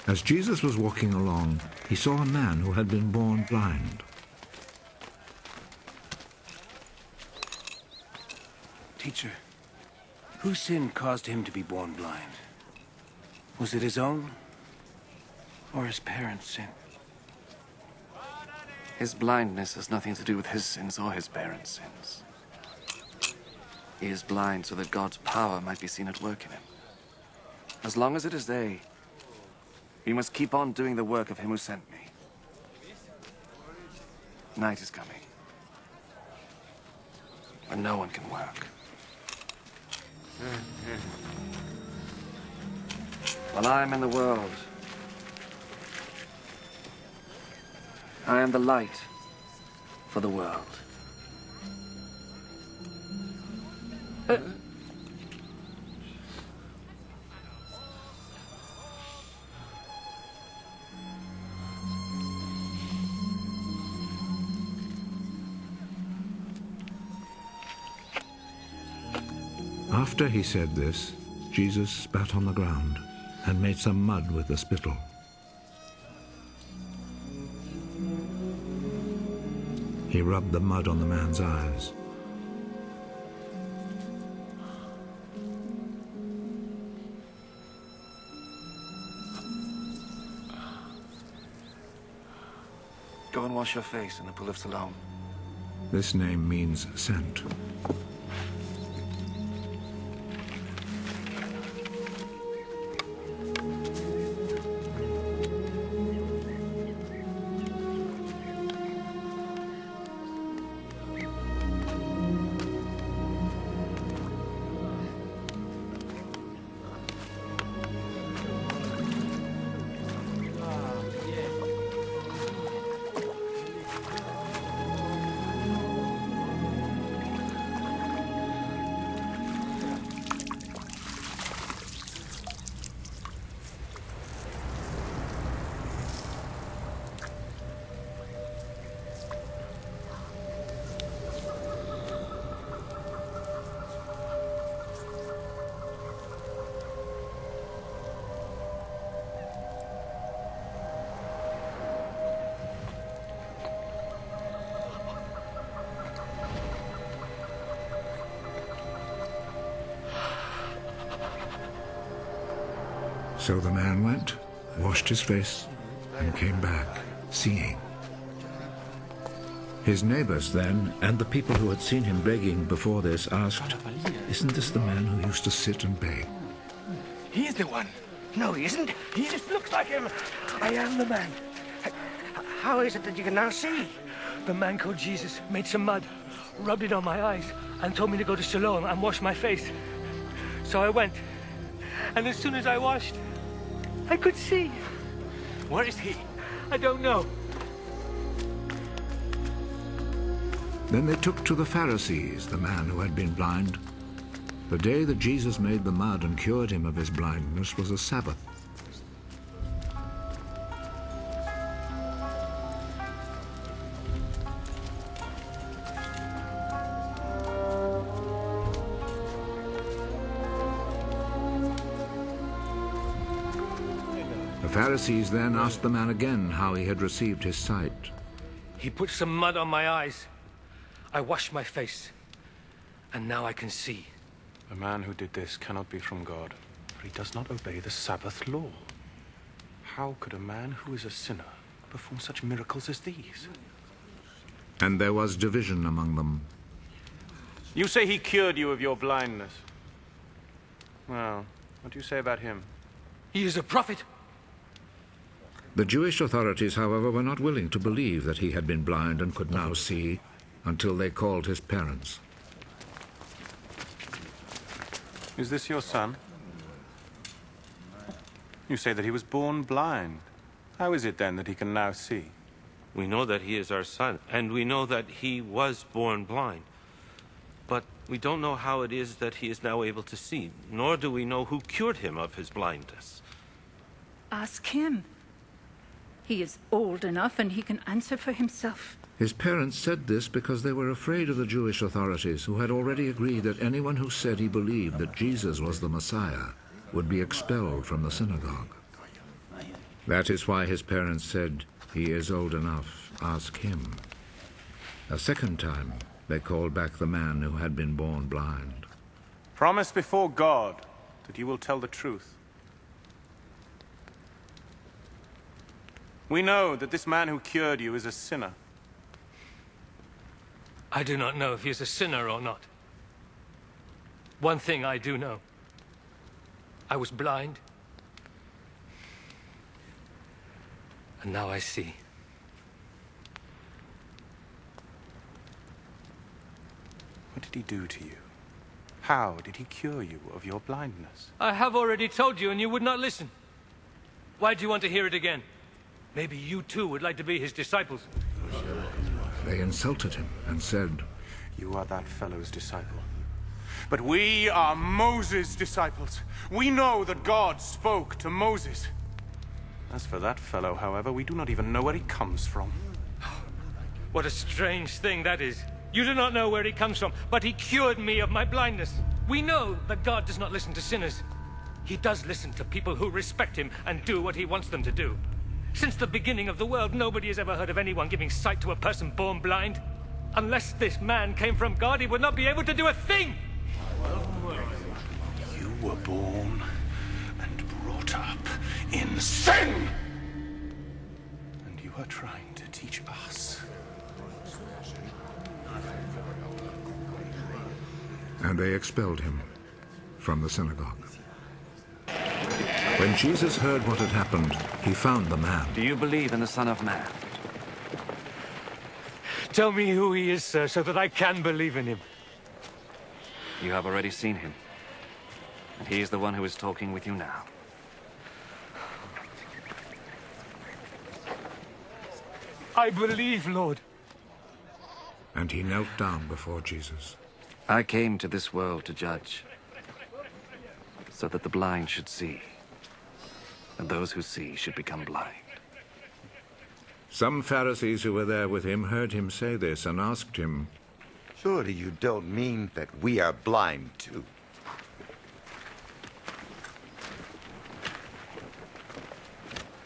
As Jesus was walking along, he saw a man who had been born blind. Teacher, whose sin caused him to be born blind? Was it his own, or his parents' sin? His blindness has nothing to do with his sins or his parents' sins. He is blind so that God's power might be seen at work in him. As long as it is day, we must keep on doing the work of him who sent me. Night is coming, when no one can work. While I am in the world, I am the light for the world. After he said this, Jesus spat on the ground and made some mud with the spittle. He rubbed the mud on the man's eyes. Go and wash your face in the pool of Siloam. This name means sent. So the man went, washed his face, and came back, seeing. His neighbors then, and the people who had seen him begging before this, asked, "Isn't this the man who used to sit and beg?" He's the one. No, he isn't. He just looks like him. I am the man. How is it that you can now see? The man called Jesus made some mud, rubbed it on my eyes, and told me to go to Siloam and wash my face. So I went. And as soon as I washed, I could see. Where is he? I don't know. Then they took to the Pharisees the man who had been blind. The day that Jesus made the mud and cured him of his blindness was a Sabbath. The Pharisees then asked the man again how he had received his sight. He put some mud on my eyes. I washed my face, and now I can see. The man who did this cannot be from God, for he does not obey the Sabbath law. How could a man who is a sinner perform such miracles as these? And there was division among them. You say he cured you of your blindness. Well, what do you say about him? He is a prophet. The Jewish authorities, however, were not willing to believe that he had been blind and could now see until they called his parents. Is this your son? You say that he was born blind. How is it then that he can now see? We know that he is our son, and we know that he was born blind. But we don't know how it is that he is now able to see, nor do we know who cured him of his blindness. Ask him. He is old enough and he can answer for himself. His parents said this because they were afraid of the Jewish authorities, who had already agreed that anyone who said he believed that Jesus was the Messiah would be expelled from the synagogue. That is why his parents said, "He is old enough, ask him." A second time, they called back the man who had been born blind. Promise before God that you will tell the truth. We know that this man who cured you is a sinner. I do not know if he is a sinner or not. One thing I do know. I was blind. And now I see. What did he do to you? How did he cure you of your blindness? I have already told you and you would not listen. Why do you want to hear it again? Maybe you too would like to be his disciples. They insulted him and said, You are that fellow's disciple. But we are Moses' disciples. We know that God spoke to Moses. As for that fellow, however, we do not even know where he comes from. What a strange thing that is. You do not know where he comes from, but he cured me of my blindness. We know that God does not listen to sinners. He does listen to people who respect him and do what he wants them to do. Since the beginning of the world, nobody has ever heard of anyone giving sight to a person born blind. Unless this man came from God, he would not be able to do a thing! You were born and brought up in sin! And you are trying to teach us. and they expelled him from the synagogue. When Jesus heard what had happened, he found the man. Do you believe in the Son of Man? Tell me who he is, sir, so that I can believe in him. You have already seen him. And he is the one who is talking with you now. I believe, Lord. And he knelt down before Jesus. I came to this world to judge, so that the blind should see, and those who see should become blind. Some Pharisees who were there with him heard him say this and asked him, Surely you don't mean that we are blind too?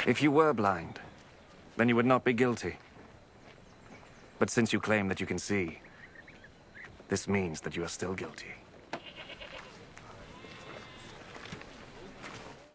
If you were blind, then you would not be guilty. But since you claim that you can see, this means that you are still guilty.